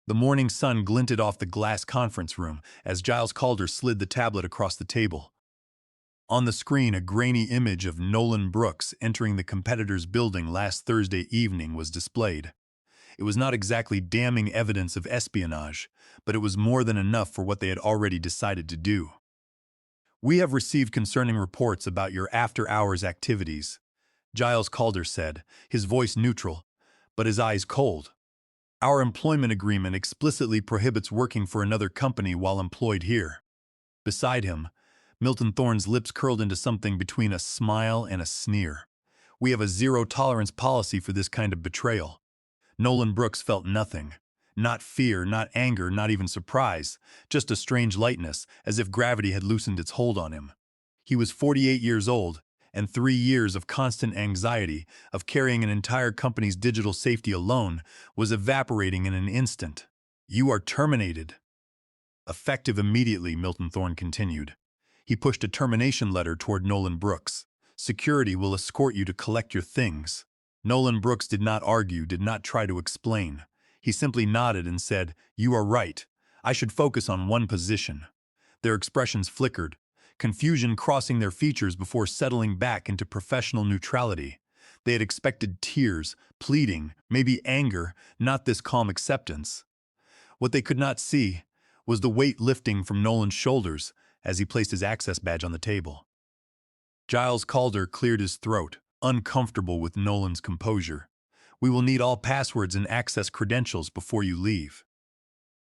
The morning sun glinted off the glass conference room as Giles Calder slid the tablet across the table. On the screen, a grainy image of Nolan Brooks entering the competitor's building last Thursday evening was displayed. It was not exactly damning evidence of espionage, but it was more than enough for what they had already decided to do. "We have received concerning reports about your after-hours activities," Giles Calder said, his voice neutral, but his eyes cold. "Our employment agreement explicitly prohibits working for another company while employed here." Beside him, Milton Thorne's lips curled into something between a smile and a sneer. "We have a zero-tolerance policy for this kind of betrayal." Nolan Brooks felt nothing. Not fear, not anger, not even surprise, just a strange lightness, as if gravity had loosened its hold on him. He was 48 years old, and 3 years of constant anxiety, of carrying an entire company's digital safety alone, was evaporating in an instant. "You are terminated." "Effective immediately," Milton Thorne continued. He pushed a termination letter toward Nolan Brooks. "Security will escort you to collect your things." Nolan Brooks did not argue, did not try to explain. He simply nodded and said, "You are right. I should focus on one position." Their expressions flickered, confusion crossing their features before settling back into professional neutrality. They had expected tears, pleading, maybe anger, not this calm acceptance. What they could not see was the weight lifting from Nolan's shoulders as he placed his access badge on the table. Giles Calder cleared his throat, uncomfortable with Nolan's composure. "We will need all passwords and access credentials before you leave."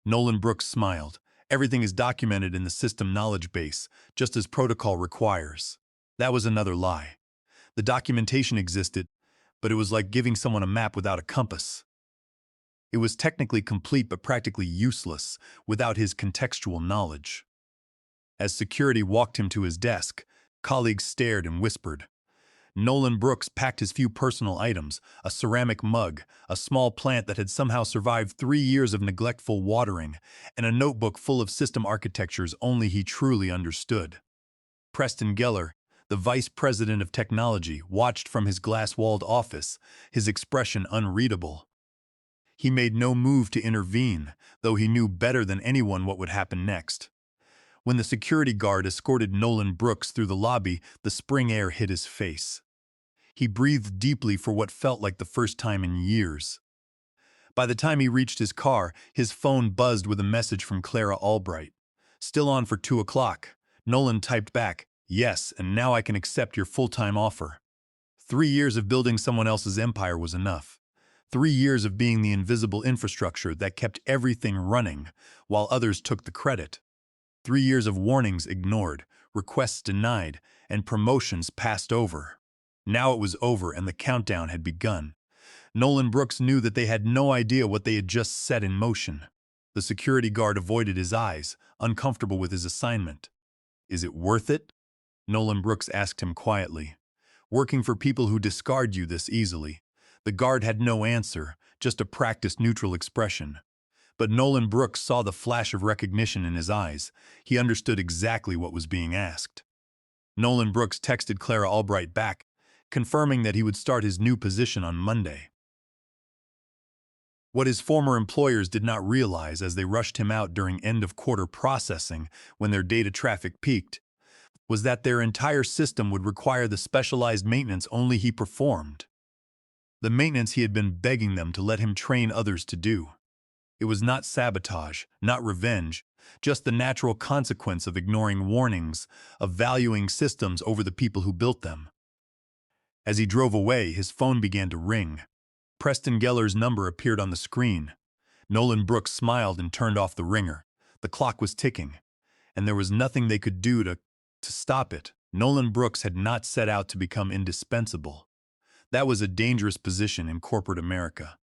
Nolan Brooks smiled. "Everything is documented in the system knowledge base, just as protocol requires." That was another lie. The documentation existed, but it was like giving someone a map without a compass. It was technically complete but practically useless without his contextual knowledge. As security walked him to his desk, colleagues stared and whispered. Nolan Brooks packed his few personal items, a ceramic mug, a small plant that had somehow survived 3 years of neglectful watering, and a notebook full of system architectures only he truly understood. Preston Geller, the vice president of technology, watched from his glass-walled office, his expression unreadable. He made no move to intervene, though he knew better than anyone what would happen next. When the security guard escorted Nolan Brooks through the lobby, the spring air hit his face. He breathed deeply for what felt like the first time in years. By the time he reached his car, his phone buzzed with a message from Clara Albright. "Still on for 2 o'clock. Nolan typed back, "Yes, and now I can accept your full-time offer." 3 years of building someone else's empire was enough. 3 years of being the invisible infrastructure that kept everything running, while others took the credit. 3 years of warnings ignored, requests denied, and promotions passed over. Now it was over and the countdown had begun. Nolan Brooks knew that they had no idea what they had just set in motion. The security guard avoided his eyes, uncomfortable with his assignment. "Is it worth it?" Nolan Brooks asked him quietly. "Working for people who discard you this easily." The guard had no answer, just a practiced neutral expression. But Nolan Brooks saw the flash of recognition in his eyes. He understood exactly what was being asked. Nolan Brooks texted Clara Albright back, confirming that he would start his new position on Monday. What his former employers did not realize as they rushed him out during end-of-quarter processing when their data traffic peaked was that their entire system would require the specialized maintenance only he performed. The maintenance he had been begging them to let him train others to do. It was not sabotage, not revenge, just the natural consequence of ignoring warnings, of valuing systems over the people who built them. As he drove away, his phone began to ring. Preston Geller's number appeared on the screen. Nolan Brooks smiled and turned off the ringer. The clock was ticking, and there was nothing they could do to stop it. Nolan Brooks had not set out to become indispensable. That was a dangerous position in corporate America.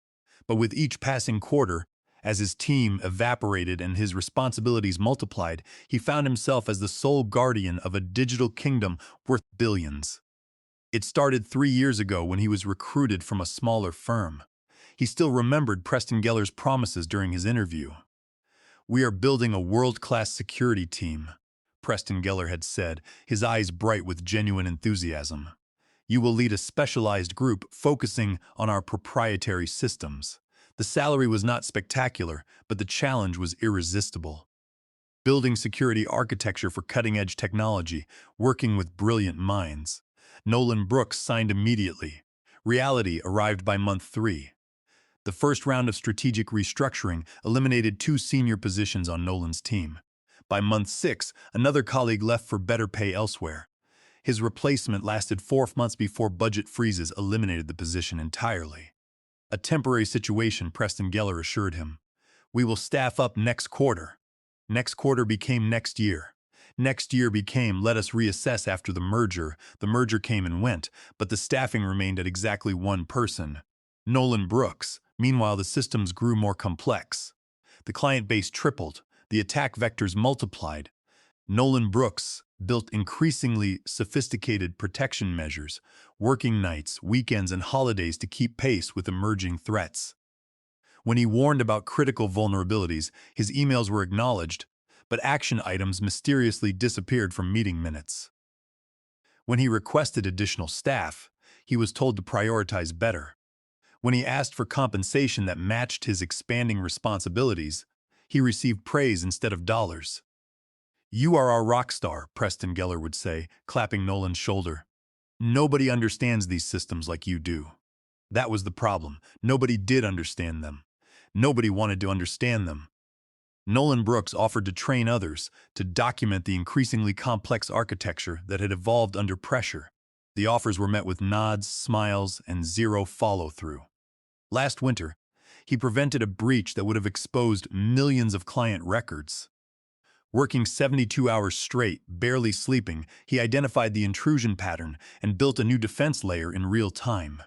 But with each passing quarter, as his team evaporated and his responsibilities multiplied, he found himself as the sole guardian of a digital kingdom worth billions. It started 3 years ago when he was recruited from a smaller firm. He still remembered Preston Geller's promises during his interview. "We are building a world-class security team," Preston Geller had said, his eyes bright with genuine enthusiasm. "You will lead a specialized group focusing on our proprietary systems. The salary was not spectacular, but the challenge was irresistible. Building security architecture for cutting-edge technology, working with brilliant minds. Nolan Brooks signed immediately. Reality arrived by month 3. The first round of strategic restructuring eliminated 2 senior positions on Nolan's team. By month 6, another colleague left for better pay elsewhere. His replacement lasted 4 months before budget freezes eliminated the position entirely. A temporary situation, Preston Geller assured him. We will staff up next quarter. Next quarter became next year. Next year became let us reassess after the merger. The merger came and went, but the staffing remained at exactly 1 person. Nolan Brooks. Meanwhile, the systems grew more complex. The client base tripled. The attack vectors multiplied. Nolan Brooks built increasingly sophisticated protection measures, working nights, weekends, and holidays to keep pace with emerging threats. When he warned about critical vulnerabilities, his emails were acknowledged, but action items mysteriously disappeared from meeting minutes. When he requested additional staff, he was told to prioritize better. When he asked for compensation that matched his expanding responsibilities, he received praise instead of dollars. You are our rock star, Preston Geller would say, clapping Nolan's shoulder. Nobody understands these systems like you do. That was the problem. Nobody did understand them. Nobody wanted to understand them. Nolan Brooks offered to train others, to document the increasingly complex architecture that had evolved under pressure. The offers were met with nods, smiles, and zero follow-through. Last winter, he prevented a breach that would have exposed millions of client records. Working 72 hours straight, barely sleeping, he identified the intrusion pattern and built a new defense layer in real time.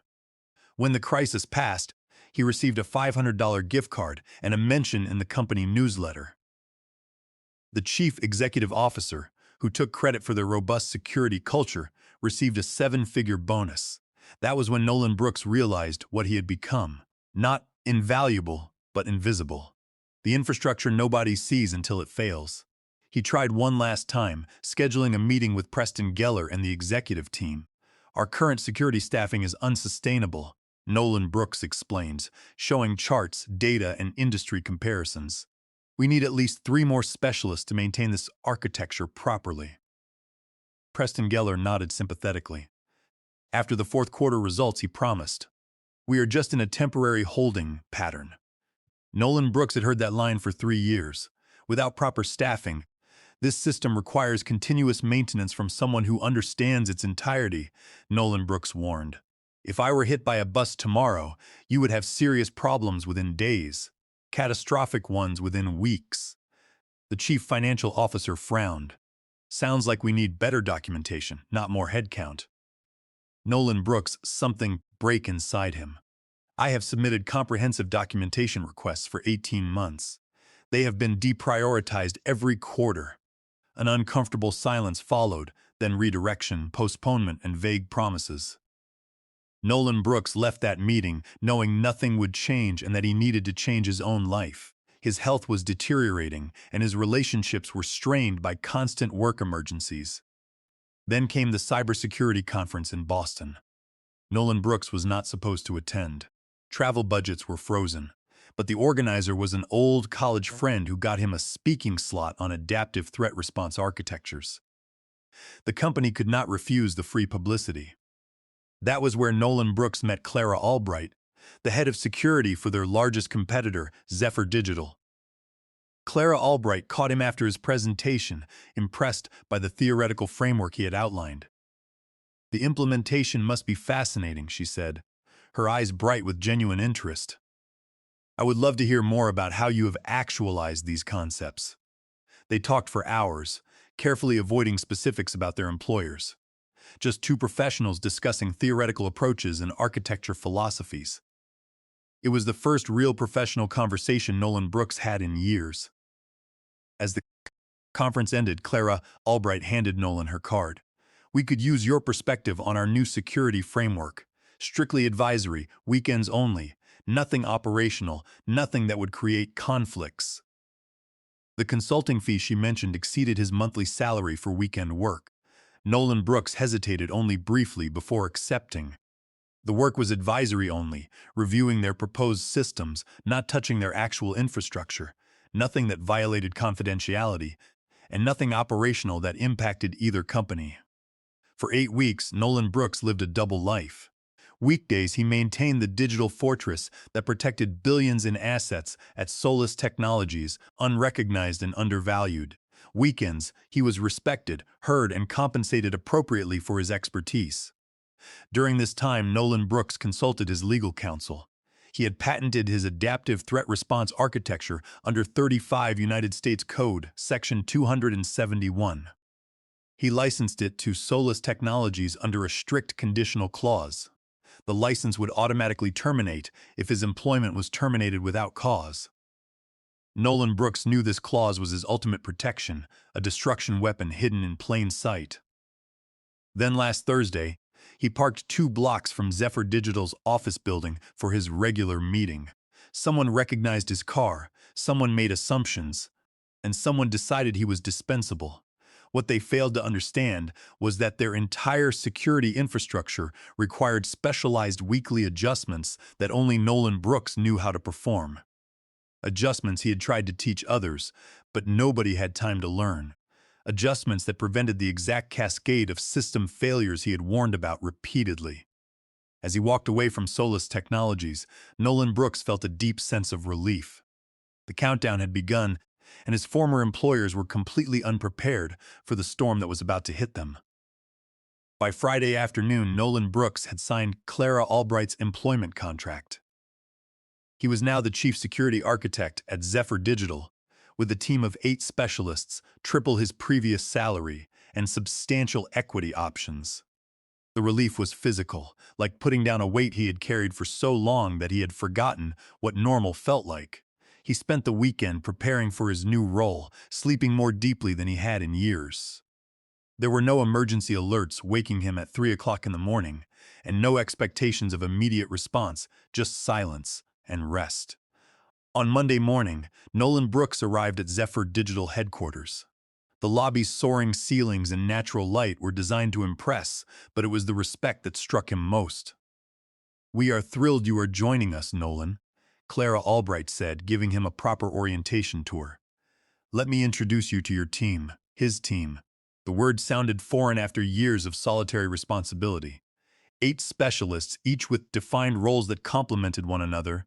When the crisis passed, he received a $500 gift card and a mention in the company newsletter. The chief executive officer, who took credit for their robust security culture, received a 7-figure bonus. That was when Nolan Brooks realized what he had become. Not invaluable, but invisible. The infrastructure nobody sees until it fails. He tried one last time, scheduling a meeting with Preston Geller and the executive team. Our current security staffing is unsustainable, Nolan Brooks explains, showing charts, data, and industry comparisons. We need at least 3 more specialists to maintain this architecture properly. Preston Geller nodded sympathetically. After the 4th quarter results, he promised, "We are just in a temporary holding pattern." Nolan Brooks had heard that line for 3 years. Without proper staffing, this system requires continuous maintenance from someone who understands its entirety, Nolan Brooks warned. If I were hit by a bus tomorrow, you would have serious problems within days, catastrophic ones within weeks. The chief financial officer frowned. Sounds like we need better documentation, not more headcount. Nolan Brooks, something break inside him. I have submitted comprehensive documentation requests for 18 months. They have been deprioritized every quarter. An uncomfortable silence followed, then redirection, postponement, and vague promises. Nolan Brooks left that meeting knowing nothing would change and that he needed to change his own life. His health was deteriorating, and his relationships were strained by constant work emergencies. Then came the cybersecurity conference in Boston. Nolan Brooks was not supposed to attend. Travel budgets were frozen, but the organizer was an old college friend who got him a speaking slot on adaptive threat response architectures. The company could not refuse the free publicity. That was where Nolan Brooks met Clara Albright, the head of security for their largest competitor, Zephyr Digital. Clara Albright caught him after his presentation, impressed by the theoretical framework he had outlined. "The implementation must be fascinating," she said, her eyes bright with genuine interest. "I would love to hear more about how you have actualized these concepts." They talked for hours, carefully avoiding specifics about their employers. Just 2 professionals discussing theoretical approaches and architecture philosophies. It was the first real professional conversation Nolan Brooks had in years. As the conference ended, Clara Albright handed Nolan her card. "We could use your perspective on our new security framework. Strictly advisory, weekends only, nothing operational, nothing that would create conflicts." The consulting fee she mentioned exceeded his monthly salary for weekend work. Nolan Brooks hesitated only briefly before accepting. The work was advisory only, reviewing their proposed systems, not touching their actual infrastructure, nothing that violated confidentiality, and nothing operational that impacted either company. For 8 weeks, Nolan Brooks lived a double life. Weekdays, he maintained the digital fortress that protected billions in assets at Solus Technologies, unrecognized and undervalued. Weekends, he was respected, heard, and compensated appropriately for his expertise. During this time, Nolan Brooks consulted his legal counsel. He had patented his adaptive threat response architecture under 35 United States Code, Section 271. He licensed it to Solus Technologies under a strict conditional clause. The license would automatically terminate if his employment was terminated without cause. Nolan Brooks knew this clause was his ultimate protection, a destruction weapon hidden in plain sight. Then last Thursday, he parked 2 blocks from Zephyr Digital's office building for his regular meeting. Someone recognized his car, someone made assumptions, and someone decided he was dispensable. What they failed to understand was that their entire security infrastructure required specialized weekly adjustments that only Nolan Brooks knew how to perform. Adjustments he had tried to teach others, but nobody had time to learn. Adjustments that prevented the exact cascade of system failures he had warned about repeatedly. As he walked away from Solus Technologies, Nolan Brooks felt a deep sense of relief. The countdown had begun, and his former employers were completely unprepared for the storm that was about to hit them. By Friday afternoon, Nolan Brooks had signed Clara Albright's employment contract. He was now the chief security architect at Zephyr Digital, with a team of 8 specialists, triple his previous salary, and substantial equity options. The relief was physical, like putting down a weight he had carried for so long that he had forgotten what normal felt like. He spent the weekend preparing for his new role, sleeping more deeply than he had in years. There were no emergency alerts waking him at 3 o'clock in the morning, and no expectations of immediate response, just silence and rest. On Monday morning, Nolan Brooks arrived at Zephyr Digital headquarters. The lobby's soaring ceilings and natural light were designed to impress, but it was the respect that struck him most. "We are thrilled you are joining us, Nolan," Clara Albright said, giving him a proper orientation tour. "Let me introduce you to your team, his team." The word sounded foreign after years of solitary responsibility. 8 specialists, each with defined roles that complemented one another,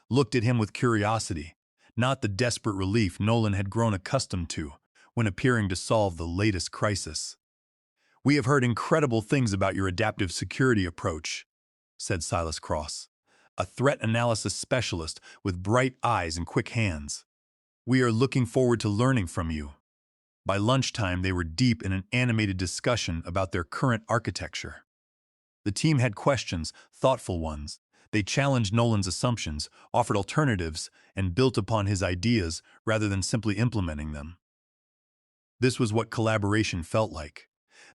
looked at him with curiosity, not the desperate relief Nolan had grown accustomed to when appearing to solve the latest crisis. "We have heard incredible things about your adaptive security approach," said Silas Cross, a threat analysis specialist with bright eyes and quick hands. "We are looking forward to learning from you." By lunchtime, they were deep in an animated discussion about their current architecture. The team had questions, thoughtful ones. They challenged Nolan's assumptions, offered alternatives, and built upon his ideas rather than simply implementing them. This was what collaboration felt like.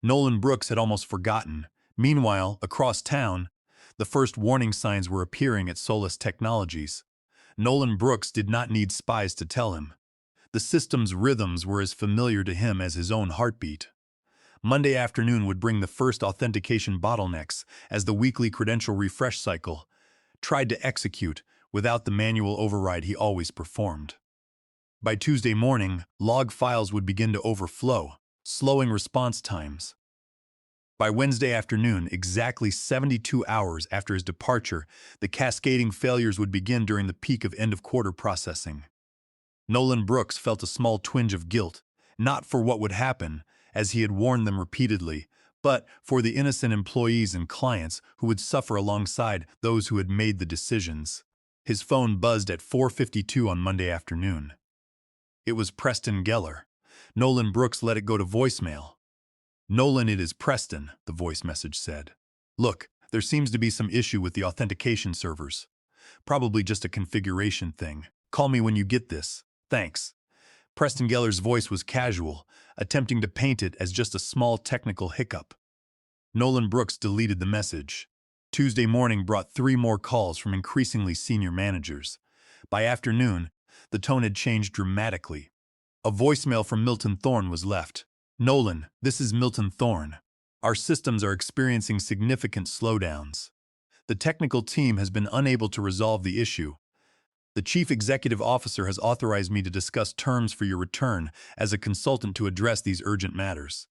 Nolan Brooks had almost forgotten. Meanwhile, across town, the first warning signs were appearing at Solus Technologies. Nolan Brooks did not need spies to tell him. The system's rhythms were as familiar to him as his own heartbeat. Monday afternoon would bring the first authentication bottlenecks as the weekly credential refresh cycle tried to execute without the manual override he always performed. By Tuesday morning, log files would begin to overflow, slowing response times. By Wednesday afternoon, exactly 72 hours after his departure, the cascading failures would begin during the peak of end-of-quarter processing. Nolan Brooks felt a small twinge of guilt, not for what would happen, as he had warned them repeatedly, but for the innocent employees and clients who would suffer alongside those who had made the decisions. His phone buzzed at 4:52 on Monday afternoon. It was Preston Geller. Nolan Brooks let it go to voicemail. "Nolan, it is Preston," the voice message said. "Look, there seems to be some issue with the authentication servers. Probably just a configuration thing. Call me when you get this. Thanks." Preston Geller's voice was casual, attempting to paint it as just a small technical hiccup. Nolan Brooks deleted the message. Tuesday morning brought 3 more calls from increasingly senior managers. By afternoon, the tone had changed dramatically. A voicemail from Milton Thorne was left. "Nolan, this is Milton Thorne. Our systems are experiencing significant slowdowns. The technical team has been unable to resolve the issue. The chief executive officer has authorized me to discuss terms for your return as a consultant to address these urgent matters.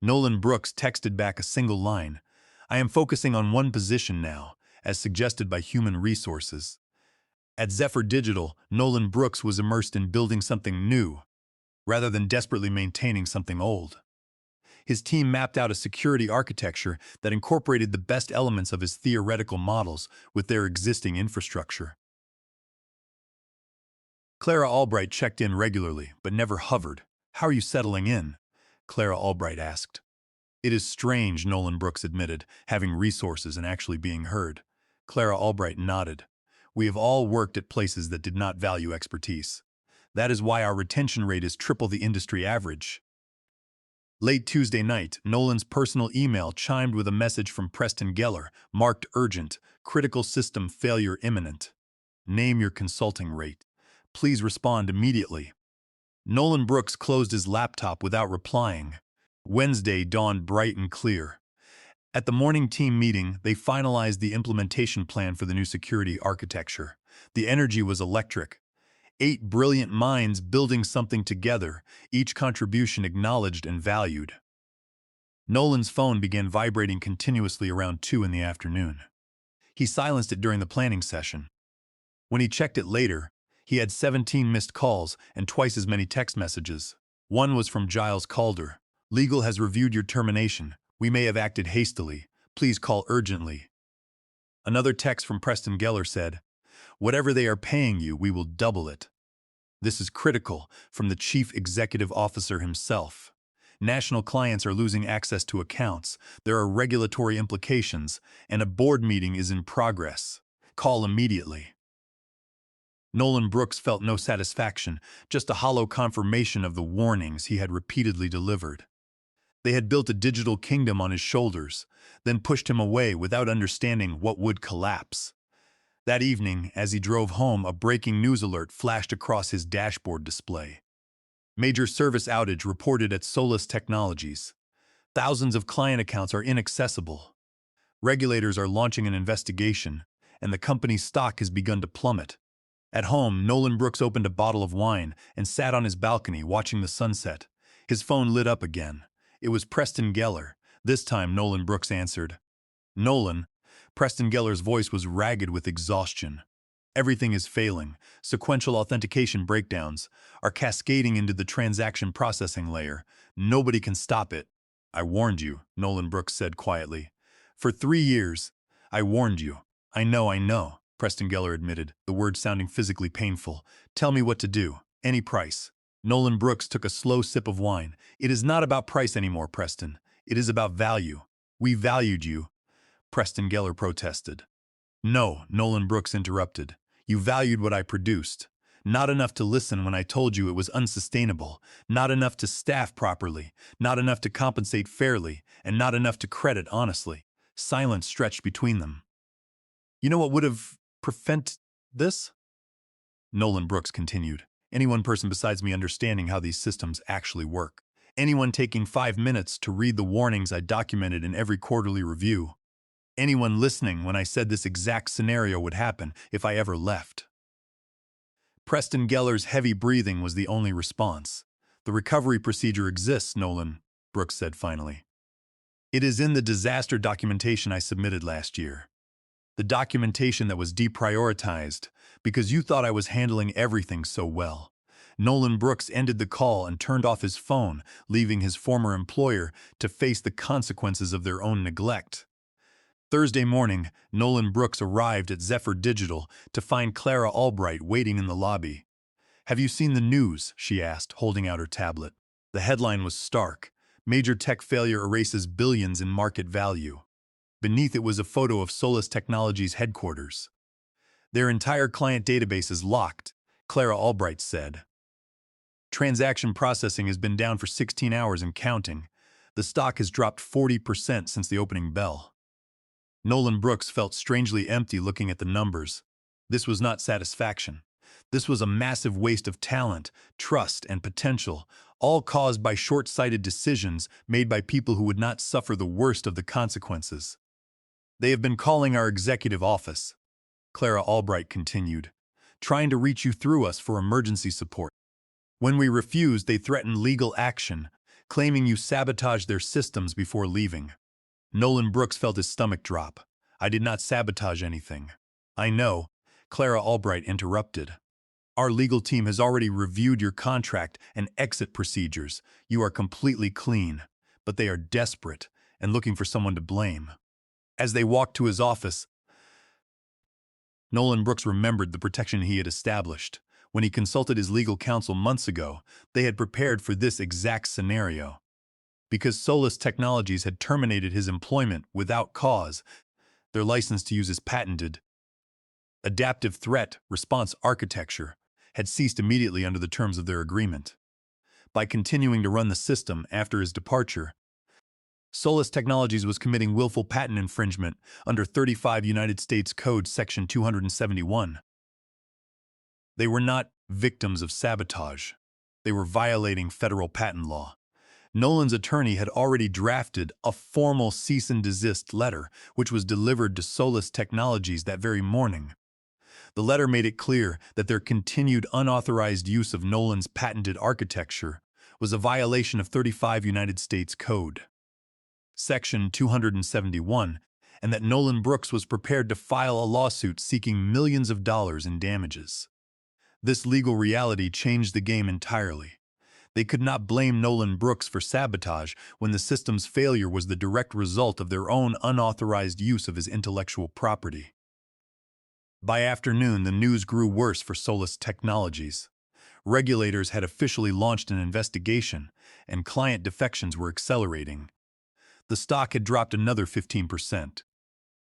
Nolan Brooks texted back a single line. I am focusing on one position now, as suggested by human resources. At Zephyr Digital, Nolan Brooks was immersed in building something new, rather than desperately maintaining something old. His team mapped out a security architecture that incorporated the best elements of his theoretical models with their existing infrastructure. Clara Albright checked in regularly, but never hovered. How are you settling in? Clara Albright asked. It is strange, Nolan Brooks admitted, having resources and actually being heard. Clara Albright nodded. We have all worked at places that did not value expertise. That is why our retention rate is triple the industry average. Late Tuesday night, Nolan's personal email chimed with a message from Preston Geller, marked urgent, critical system failure imminent. Name your consulting rate. Please respond immediately. Nolan Brooks closed his laptop without replying. Wednesday dawned bright and clear. At the morning team meeting, they finalized the implementation plan for the new security architecture. The energy was electric. 8 brilliant minds building something together, each contribution acknowledged and valued. Nolan's phone began vibrating continuously around 2 in the afternoon. He silenced it during the planning session. When he checked it later, he had 17 missed calls and twice as many text messages. One was from Giles Calder. Legal has reviewed your termination. We may have acted hastily. Please call urgently. Another text from Preston Geller said, whatever they are paying you, we will double it. This is critical, from the chief executive officer himself. National clients are losing access to accounts, there are regulatory implications, and a board meeting is in progress. Call immediately. Nolan Brooks felt no satisfaction, just a hollow confirmation of the warnings he had repeatedly delivered. They had built a digital kingdom on his shoulders, then pushed him away without understanding what would collapse. That evening, as he drove home, a breaking news alert flashed across his dashboard display. Major service outage reported at Solus Technologies. Thousands of client accounts are inaccessible. Regulators are launching an investigation, and the company's stock has begun to plummet. At home, Nolan Brooks opened a bottle of wine and sat on his balcony watching the sunset. His phone lit up again. It was Preston Geller. This time, Nolan Brooks answered. Nolan. Preston Geller's voice was ragged with exhaustion. Everything is failing. Sequential authentication breakdowns are cascading into the transaction processing layer. Nobody can stop it. I warned you, Nolan Brooks said quietly. For 3 years, I warned you. I know, Preston Geller admitted, the words sounding physically painful. Tell me what to do. Any price. Nolan Brooks took a slow sip of wine. It is not about price anymore, Preston. It is about value. We valued you. Preston Geller protested. No, Nolan Brooks interrupted. You valued what I produced. Not enough to listen when I told you it was unsustainable, not enough to staff properly, not enough to compensate fairly, and not enough to credit honestly. Silence stretched between them. You know what would have prevented this? Nolan Brooks continued. Any one person besides me understanding how these systems actually work. Anyone taking 5 minutes to read the warnings I documented in every quarterly review. Anyone listening when I said this exact scenario would happen if I ever left. Preston Geller's heavy breathing was the only response. The recovery procedure exists, Nolan, Brooks said finally. It is in the disaster documentation I submitted last year. The documentation that was deprioritized because you thought I was handling everything so well. Nolan Brooks ended the call and turned off his phone, leaving his former employer to face the consequences of their own neglect. Thursday morning, Nolan Brooks arrived at Zephyr Digital to find Clara Albright waiting in the lobby. Have you seen the news? She asked, holding out her tablet. The headline was stark. Major tech failure erases billions in market value. Beneath it was a photo of Solus Technologies' headquarters. Their entire client database is locked, Clara Albright said. Transaction processing has been down for 16 hours and counting. The stock has dropped 40% since the opening bell. Nolan Brooks felt strangely empty looking at the numbers. This was not satisfaction. This was a massive waste of talent, trust, and potential, all caused by short-sighted decisions made by people who would not suffer the worst of the consequences. They have been calling our executive office, Clara Albright continued, trying to reach you through us for emergency support. When we refused, they threatened legal action, claiming you sabotaged their systems before leaving. Nolan Brooks felt his stomach drop. I did not sabotage anything. I know, Clara Albright interrupted. Our legal team has already reviewed your contract and exit procedures. You are completely clean, but they are desperate and looking for someone to blame. As they walked to his office, Nolan Brooks remembered the protection he had established. When he consulted his legal counsel months ago, they had prepared for this exact scenario. Because Solus Technologies had terminated his employment without cause, their license to use his patented adaptive threat response architecture had ceased immediately under the terms of their agreement. By continuing to run the system after his departure, Solus Technologies was committing willful patent infringement under 35 United States Code Section 271. They were not victims of sabotage. They were violating federal patent law. Nolan's attorney had already drafted a formal cease and desist letter, which was delivered to Solus Technologies that very morning. The letter made it clear that their continued unauthorized use of Nolan's patented architecture was a violation of 35 United States Code Section 271, and that Nolan Brooks was prepared to file a lawsuit seeking millions of dollars in damages. This legal reality changed the game entirely. They could not blame Nolan Brooks for sabotage when the system's failure was the direct result of their own unauthorized use of his intellectual property. By afternoon, the news grew worse for Solus Technologies. Regulators had officially launched an investigation, and client defections were accelerating. The stock had dropped another 15%.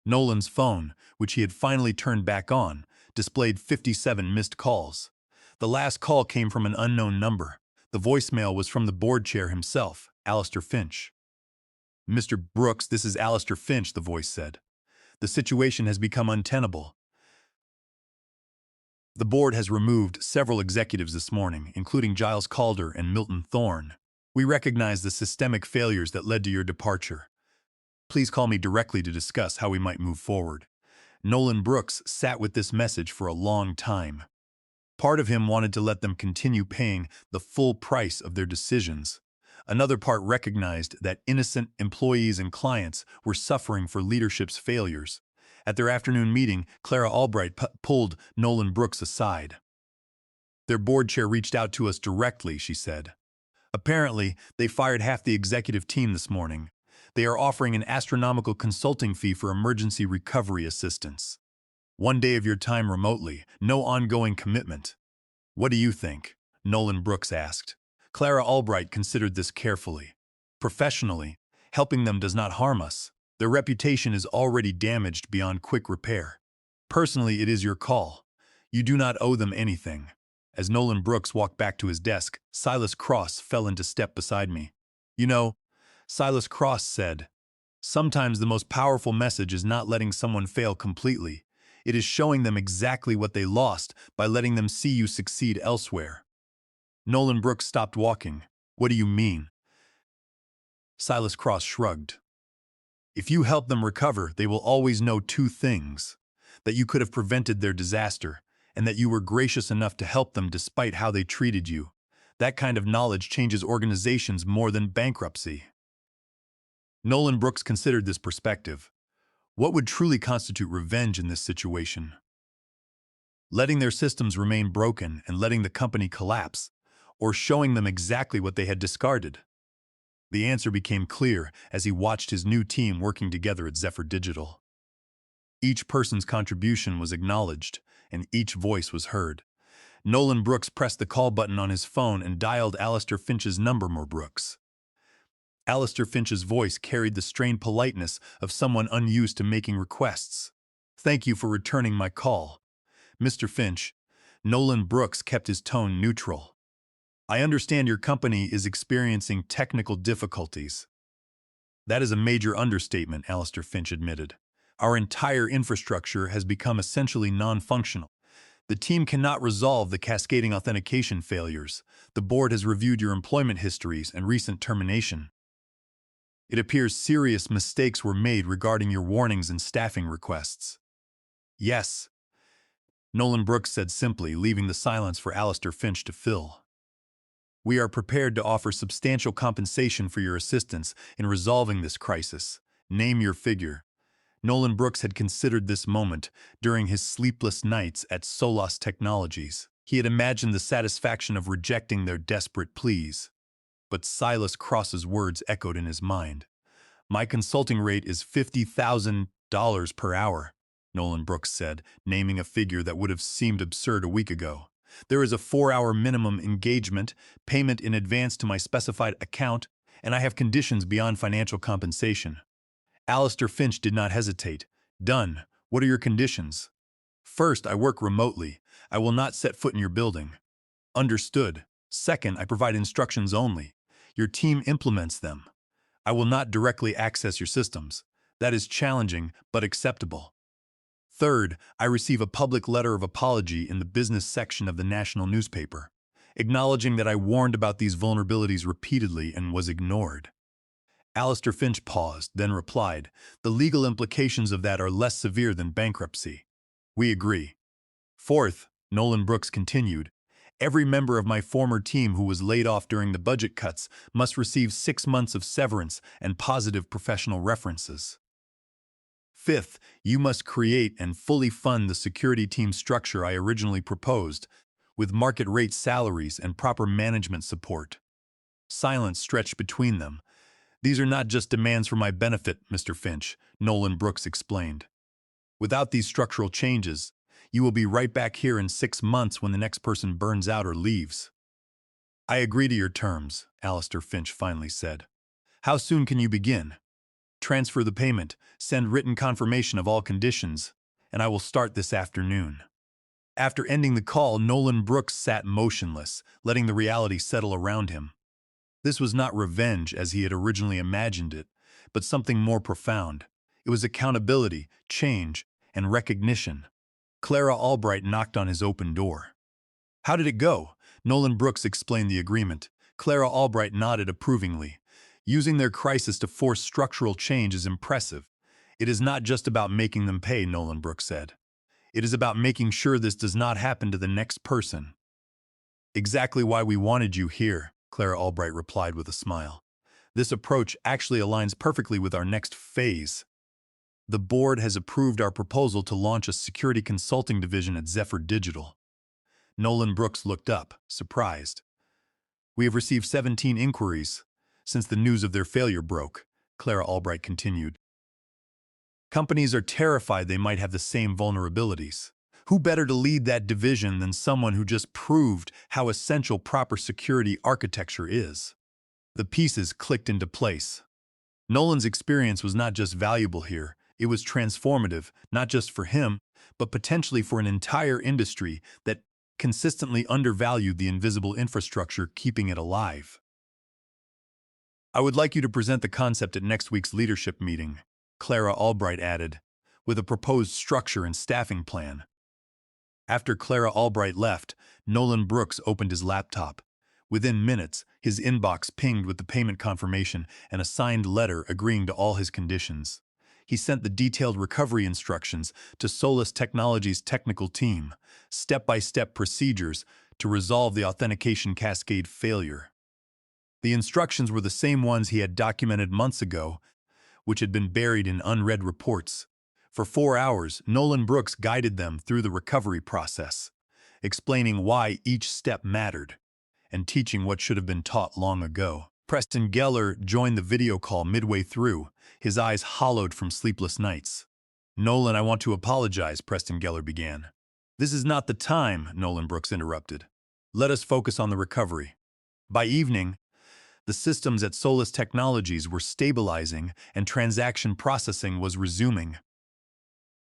Nolan's phone, which he had finally turned back on, displayed 57 missed calls. The last call came from an unknown number. The voicemail was from the board chair himself, Alistair Finch. "Mr. Brooks, this is Alistair Finch," the voice said. "The situation has become untenable. The board has removed several executives this morning, including Giles Calder and Milton Thorne. We recognize the systemic failures that led to your departure. Please call me directly to discuss how we might move forward." Nolan Brooks sat with this message for a long time. Part of him wanted to let them continue paying the full price of their decisions. Another part recognized that innocent employees and clients were suffering for leadership's failures. At their afternoon meeting, Clara Albright pulled Nolan Brooks aside. "Their board chair reached out to us directly," she said. "Apparently, they fired half the executive team this morning. They are offering an astronomical consulting fee for emergency recovery assistance. 1 day of your time remotely, no ongoing commitment." "What do you think?" Nolan Brooks asked. Clara Albright considered this carefully. "Professionally, helping them does not harm us. Their reputation is already damaged beyond quick repair. Personally, it is your call. You do not owe them anything." As Nolan Brooks walked back to his desk, Silas Cross fell into step beside me. "You know," Silas Cross said, "sometimes the most powerful message is not letting someone fail completely. It is showing them exactly what they lost by letting them see you succeed elsewhere." Nolan Brooks stopped walking. "What do you mean?" Silas Cross shrugged. "If you help them recover, they will always know two things: that you could have prevented their disaster, and that you were gracious enough to help them despite how they treated you. That kind of knowledge changes organizations more than bankruptcy." Nolan Brooks considered this perspective. What would truly constitute revenge in this situation? Letting their systems remain broken and letting the company collapse, or showing them exactly what they had discarded? The answer became clear as he watched his new team working together at Zephyr Digital. Each person's contribution was acknowledged, and each voice was heard. Nolan Brooks pressed the call button on his phone and dialed Alistair Finch's number. "More Brooks." Alistair Finch's voice carried the strained politeness of someone unused to making requests. "Thank you for returning my call, Mr. Finch." Nolan Brooks kept his tone neutral. "I understand your company is experiencing technical difficulties." "That is a major understatement," Alistair Finch admitted. "Our entire infrastructure has become essentially non-functional. The team cannot resolve the cascading authentication failures. The board has reviewed your employment histories and recent termination. It appears serious mistakes were made regarding your warnings and staffing requests. Yes, Nolan Brooks said simply, leaving the silence for Alistair Finch to fill. We are prepared to offer substantial compensation for your assistance in resolving this crisis. Name your figure. Nolan Brooks had considered this moment during his sleepless nights at Solos Technologies. He had imagined the satisfaction of rejecting their desperate pleas. But Silas Cross's words echoed in his mind. My consulting rate is $50,000 per hour, Nolan Brooks said, naming a figure that would have seemed absurd a week ago. There is a 4-hour minimum engagement, payment in advance to my specified account, and I have conditions beyond financial compensation. Alistair Finch did not hesitate. Done. What are your conditions? First, I work remotely. I will not set foot in your building. Understood. Second, I provide instructions only. Your team implements them. I will not directly access your systems. That is challenging, but acceptable. Third, I receive a public letter of apology in the business section of the national newspaper, acknowledging that I warned about these vulnerabilities repeatedly and was ignored. Alistair Finch paused, then replied, the legal implications of that are less severe than bankruptcy. We agree. Fourth, Nolan Brooks continued, every member of my former team who was laid off during the budget cuts must receive 6 months of severance and positive professional references. Fifth, you must create and fully fund the security team structure I originally proposed, with market rate salaries and proper management support. Silence stretched between them. These are not just demands for my benefit, Mr. Finch, Nolan Brooks explained. Without these structural changes, you will be right back here in 6 months when the next person burns out or leaves. I agree to your terms, Alistair Finch finally said. How soon can you begin? Transfer the payment, send written confirmation of all conditions, and I will start this afternoon. After ending the call, Nolan Brooks sat motionless, letting the reality settle around him. This was not revenge as he had originally imagined it, but something more profound. It was accountability, change, and recognition. Clara Albright knocked on his open door. How did it go? Nolan Brooks explained the agreement. Clara Albright nodded approvingly. Using their crisis to force structural change is impressive. It is not just about making them pay, Nolan Brooks said. It is about making sure this does not happen to the next person. Exactly why we wanted you here, Clara Albright replied with a smile. This approach actually aligns perfectly with our next phase. The board has approved our proposal to launch a security consulting division at Zephyr Digital. Nolan Brooks looked up, surprised. We have received 17 inquiries since the news of their failure broke, Clara Albright continued. Companies are terrified they might have the same vulnerabilities. Who better to lead that division than someone who just proved how essential proper security architecture is? The pieces clicked into place. Nolan's experience was not just valuable here, it was transformative, not just for him, but potentially for an entire industry that consistently undervalued the invisible infrastructure keeping it alive. I would like you to present the concept at next week's leadership meeting, Clara Albright added, with a proposed structure and staffing plan. After Clara Albright left, Nolan Brooks opened his laptop. Within minutes, his inbox pinged with the payment confirmation and a signed letter agreeing to all his conditions. He sent the detailed recovery instructions to Solos Technologies' technical team, step-by-step procedures to resolve the authentication cascade failure. The instructions were the same ones he had documented months ago, which had been buried in unread reports. For 4 hours, Nolan Brooks guided them through the recovery process, explaining why each step mattered, and teaching what should have been taught long ago. Preston Geller joined the video call midway through, his eyes hollowed from sleepless nights. Nolan, I want to apologize, Preston Geller began. This is not the time, Nolan Brooks interrupted. Let us focus on the recovery. By evening, the systems at Solos Technologies were stabilizing and transaction processing was resuming.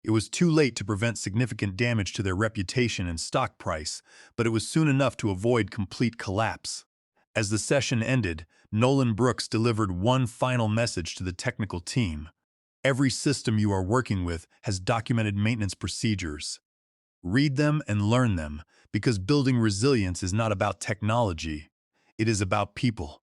It was too late to prevent significant damage to their reputation and stock price, but it was soon enough to avoid complete collapse. As the session ended, Nolan Brooks delivered one final message to the technical team. Every system you are working with has documented maintenance procedures. Read them and learn them, because building resilience is not about technology. It is about people.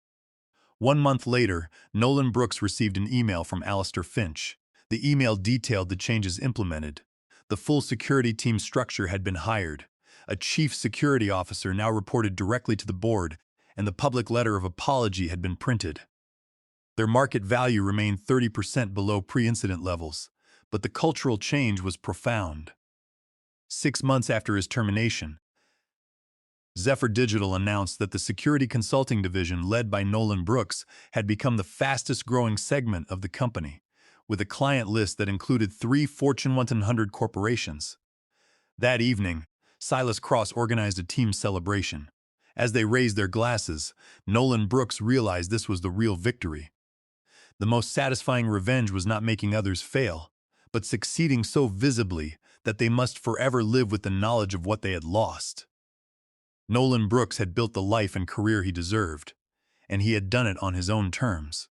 1 month later, Nolan Brooks received an email from Alistair Finch. The email detailed the changes implemented. The full security team structure had been hired. A chief security officer now reported directly to the board, and the public letter of apology had been printed. Their market value remained 30% below pre-incident levels, but the cultural change was profound. 6 months after his termination, Zephyr Digital announced that the security consulting division led by Nolan Brooks had become the fastest-growing segment of the company, with a client list that included 3 Fortune 100 corporations. That evening, Silas Cross organized a team celebration. As they raised their glasses, Nolan Brooks realized this was the real victory. The most satisfying revenge was not making others fail, but succeeding so visibly that they must forever live with the knowledge of what they had lost. Nolan Brooks had built the life and career he deserved, and he had done it on his own terms.